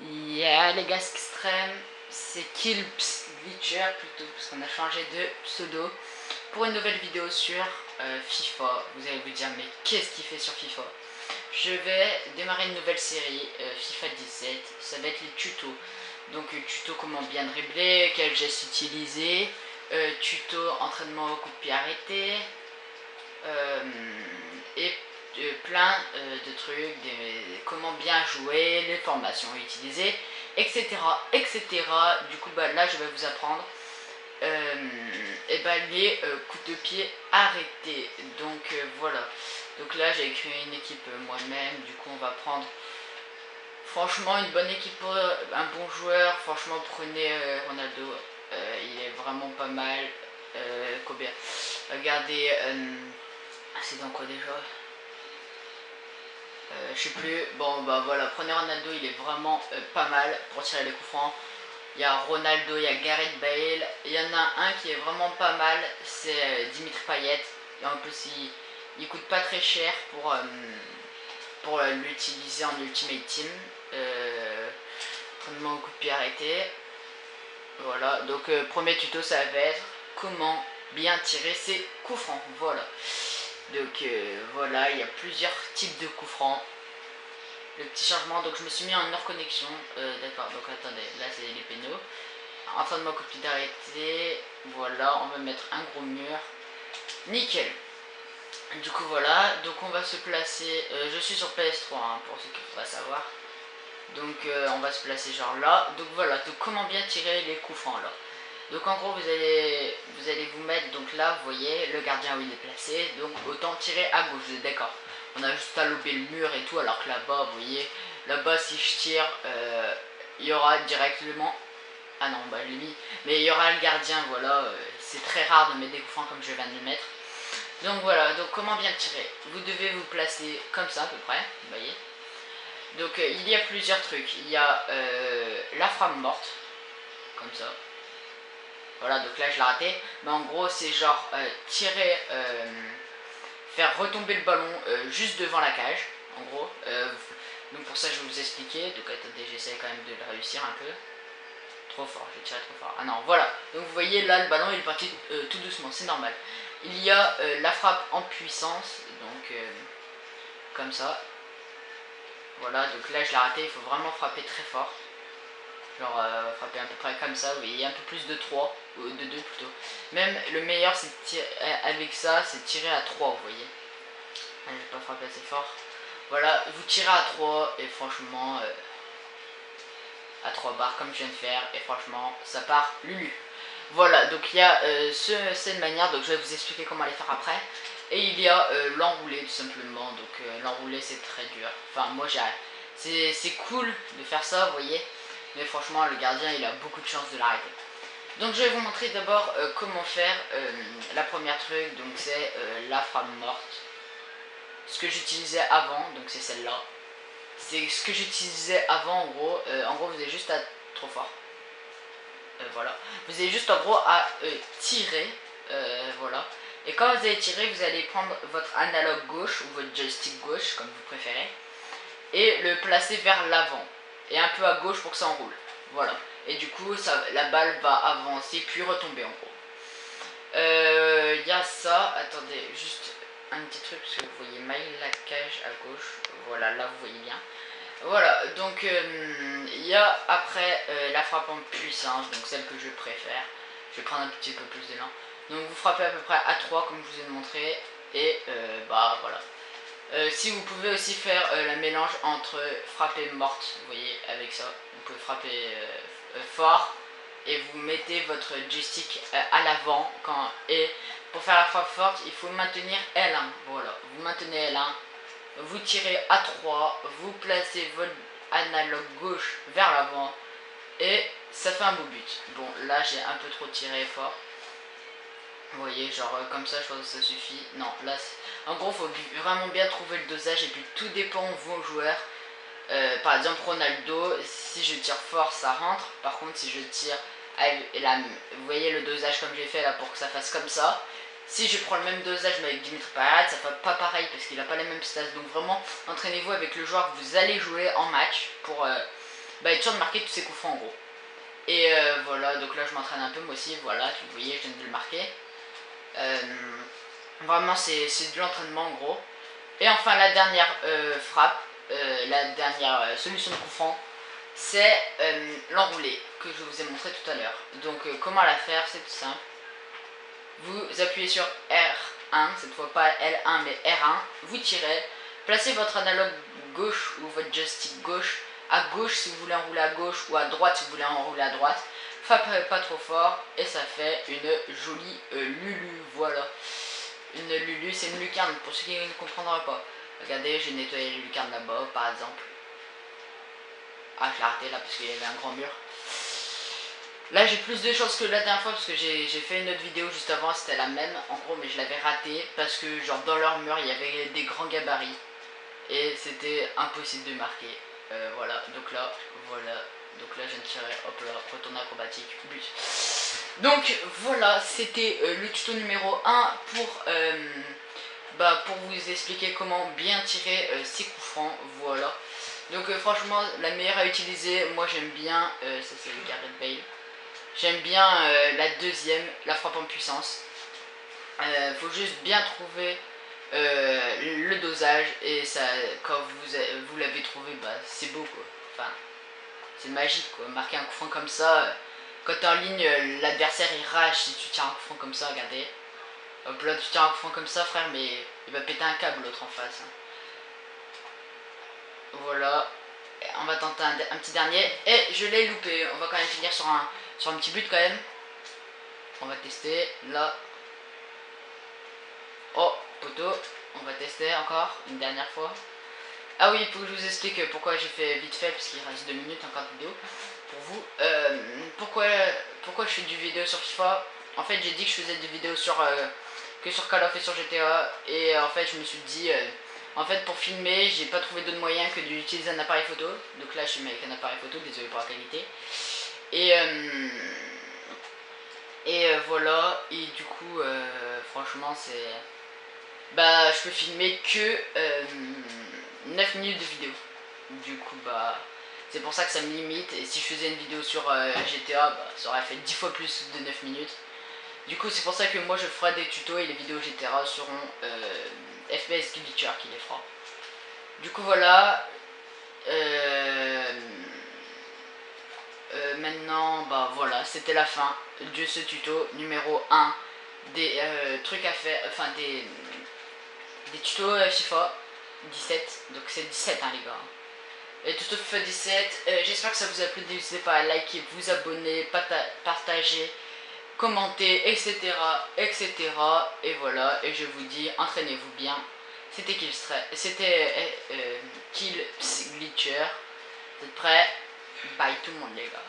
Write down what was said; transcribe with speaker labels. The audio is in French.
Speaker 1: Yeah les gars extrêmes, c'est Kilps Glitcher plutôt parce qu'on a changé de pseudo pour une nouvelle vidéo sur FIFA. Vous allez vous dire mais qu'est-ce qu'il fait sur FIFA? Je vais démarrer une nouvelle série FIFA 17, ça va être les tutos. Donc tuto comment bien dribbler, quel geste utiliser, tuto entraînement au coup de pied arrêté, euh, et plein de trucs, comment bien jouer, les formations utilisées, etc. etc. Du coup, bah, là, je vais vous apprendre et bah, les coups de pied arrêtés. Donc voilà. Donc là, j'ai créé une équipe moi-même. Du coup, on va prendre franchement une bonne équipe, un bon joueur. Franchement, prenez Ronaldo. Il est vraiment pas mal. Combien? Regardez. C'est dans quoi déjà? Je sais plus. Bon bah voilà, prenez Ronaldo, il est vraiment pas mal pour tirer les coups francs. Il y a Ronaldo, il y a Gareth Bale. Il y en a un qui est vraiment pas mal, c'est Dimitri Payet. Et en plus il coûte pas très cher pour l'utiliser en Ultimate Team. Prenez-moi au coup de pied arrêté. Voilà, donc premier tuto ça va être comment bien tirer ses coups francs. Voilà. Donc voilà, il y a plusieurs types de coups francs. Le petit changement, donc je me suis mis en hors connexion. D'accord, donc attendez, là c'est les pénaux. Entraînement copie d'arrêté. Voilà, on va mettre un gros mur. Nickel. Du coup voilà, donc on va se placer. Je suis sur PS3 hein, pour ceux qui voudraient savoir. Donc on va se placer genre là. Donc voilà, donc comment bien tirer les coups francs là. Donc en gros vous allez vous mettre donc là, vous voyez le gardien où il est placé, donc autant tirer à gauche, vous êtes d'accord. On a juste à lober le mur et tout, alors que là-bas, vous voyez, là-bas si je tire, il y aura directement, ah non bah je l'ai mis, mais il y aura le gardien, voilà, c'est très rare de mettre des coups francs comme je viens de le mettre. Donc voilà, donc comment bien tirer? Vous devez vous placer comme ça à peu près, vous voyez. Donc il y a plusieurs trucs, il y a la frappe morte, comme ça. Voilà, donc là je l'ai raté. Mais en gros, c'est genre tirer, faire retomber le ballon juste devant la cage. En gros. Donc pour ça, je vais vous expliquer. Donc attendez, j'essaie quand même de le réussir un peu. Trop fort, j'ai tiré trop fort. Ah non, voilà. Donc vous voyez là, le ballon il est parti tout doucement, c'est normal. Il y a la frappe en puissance. Donc comme ça. Voilà, donc là je l'ai raté. Il faut vraiment frapper très fort. Genre frapper à peu près comme ça, vous voyez, un peu plus de 3 ou de 2 plutôt. Même le meilleur c'est avec ça, c'est tirer à 3 vous voyez. Je vais pas frapper assez fort. Voilà, vous tirez à 3 et franchement, à 3 barres comme je viens de faire, et franchement, ça part lulu. Voilà, donc il y a cette manière, donc je vais vous expliquer comment les faire après. Et il y a l'enroulé tout simplement, donc l'enroulé c'est très dur. Enfin moi j'ai... C'est cool de faire ça, vous voyez. Mais franchement le gardien il a beaucoup de chance de l'arrêter. Donc je vais vous montrer d'abord comment faire la première truc, donc c'est la frappe morte. Ce que j'utilisais avant, donc c'est celle-là. C'est ce que j'utilisais avant en gros vous avez juste à... Trop fort. Voilà. Vous avez juste en gros à tirer, voilà. Et quand vous allez tirer, vous allez prendre votre analogue gauche ou votre joystick gauche, comme vous préférez, et le placer vers l'avant et un peu à gauche pour que ça enroule. Voilà. Et du coup, ça, la balle va avancer puis retomber en gros. Il y a ça. Attendez, juste un petit truc parce que vous voyez mal la cage à gauche. Voilà, là vous voyez bien. Voilà, donc il y a après la frappe en puissance, donc celle que je préfère. Je vais prendre un petit peu plus d'élan. Donc vous frappez à peu près à 3 comme je vous ai montré. Et bah voilà. Si vous pouvez aussi faire la mélange entre frapper morte, vous voyez, avec ça. Vous pouvez frapper fort et vous mettez votre joystick à l'avant. Et pour faire la frappe forte, il faut maintenir L1. Voilà, vous maintenez L1. Vous tirez à 3, vous placez votre analogue gauche vers l'avant et ça fait un beau but. Bon, là j'ai un peu trop tiré fort. Vous voyez, genre comme ça, je pense que ça suffit. Non, là, en gros, il faut vraiment bien trouver le dosage et puis tout dépend de vos joueurs. Par exemple, Ronaldo, si je tire fort, ça rentre. Par contre, si je tire, vous voyez le dosage comme j'ai fait là pour que ça fasse comme ça. Si je prends le même dosage mais avec Dimitri Payet, ça fait pas pareil parce qu'il a pas les mêmes stats. Donc vraiment, entraînez-vous avec le joueur que vous allez jouer en match bah, être sûr de marquer tous ses coups francs en gros. Et voilà, donc là je m'entraîne un peu moi aussi, voilà, vous voyez, je viens de le marquer. Vraiment c'est de l'entraînement en gros. Et enfin la dernière frappe, la dernière solution de coup franc, c'est l'enroulé que je vous ai montré tout à l'heure. Donc comment la faire, c'est tout simple. Vous appuyez sur R1, cette fois pas L1 mais R1, vous tirez, placez votre analogue gauche ou votre joystick gauche à gauche si vous voulez enrouler à gauche ou à droite si vous voulez enrouler à droite. Frappez pas trop fort et ça fait une jolie lulu, voilà. Une lulu, c'est une lucarne pour ceux qui ne comprendraient pas. Regardez, j'ai nettoyé les lucarnes là-bas par exemple. Ah, je l'ai raté là parce qu'il y avait un grand mur. Là j'ai plus de choses que la dernière fois parce que j'ai fait une autre vidéo juste avant, c'était la même en gros, mais je l'avais raté parce que genre dans leur mur il y avait des grands gabarits et c'était impossible de marquer. Voilà, donc là, voilà, donc là je viens de tirer, hop là, retourne acrobatique, but. Donc voilà, c'était le tuto numéro 1 pour vous expliquer comment bien tirer ses coups francs, voilà. Donc franchement, la meilleure à utiliser, moi j'aime bien, ça c'est le Gareth Bale. J'aime bien la deuxième, la frappe en puissance. Faut juste bien trouver le dosage et ça, quand vous l'avez trouvé, bah c'est beau quoi. Enfin, c'est magique quoi. Marquer un coup franc comme ça, quand t'es en ligne, l'adversaire il rage si tu tiens un coup franc comme ça, regardez. Hop là, tu tiens un coup franc comme ça, frère, mais il va péter un câble l'autre en face. Hein. Voilà. On va tenter un petit dernier. Et je l'ai loupé. On va quand même finir sur un petit but quand même. On va tester. Là. Oh, poteau. On va tester encore une dernière fois. Ah oui, il faut que je vous explique pourquoi j'ai fait vite fait, parce qu'il reste 2 minutes encore de vidéo pour vous. Pourquoi je fais du vidéo sur FIFA. En fait, j'ai dit que je faisais des vidéos que sur Call of et sur GTA. Et en fait, je me suis dit... en fait, pour filmer, j'ai pas trouvé d'autre moyen que d'utiliser un appareil photo. Donc là, je suis avec un appareil photo, désolé pour la qualité. Et voilà. Et du coup, franchement, c'est... Bah, je peux filmer que 9 minutes de vidéo. Du coup, bah, c'est pour ça que ça me limite. Et si je faisais une vidéo sur GTA, bah, ça aurait fait 10 fois plus de 9 minutes. Du coup, c'est pour ça que moi je ferai des tutos et les vidéos GTA seront FPS Glitcher qui les fera. Du coup, voilà. Maintenant, bah voilà, c'était la fin de ce tuto numéro 1 des trucs à faire, enfin des tutos FIFA 17. Donc c'est 17 hein les gars. Et tuto FIFA 17, j'espère que ça vous a plu, n'hésitez pas à liker, vous abonner, partager, commenter, etc. etc. Et voilà, et je vous dis, entraînez-vous bien. C'était Kill Glitcher. Vous êtes prêts? Bye tout le monde les gars.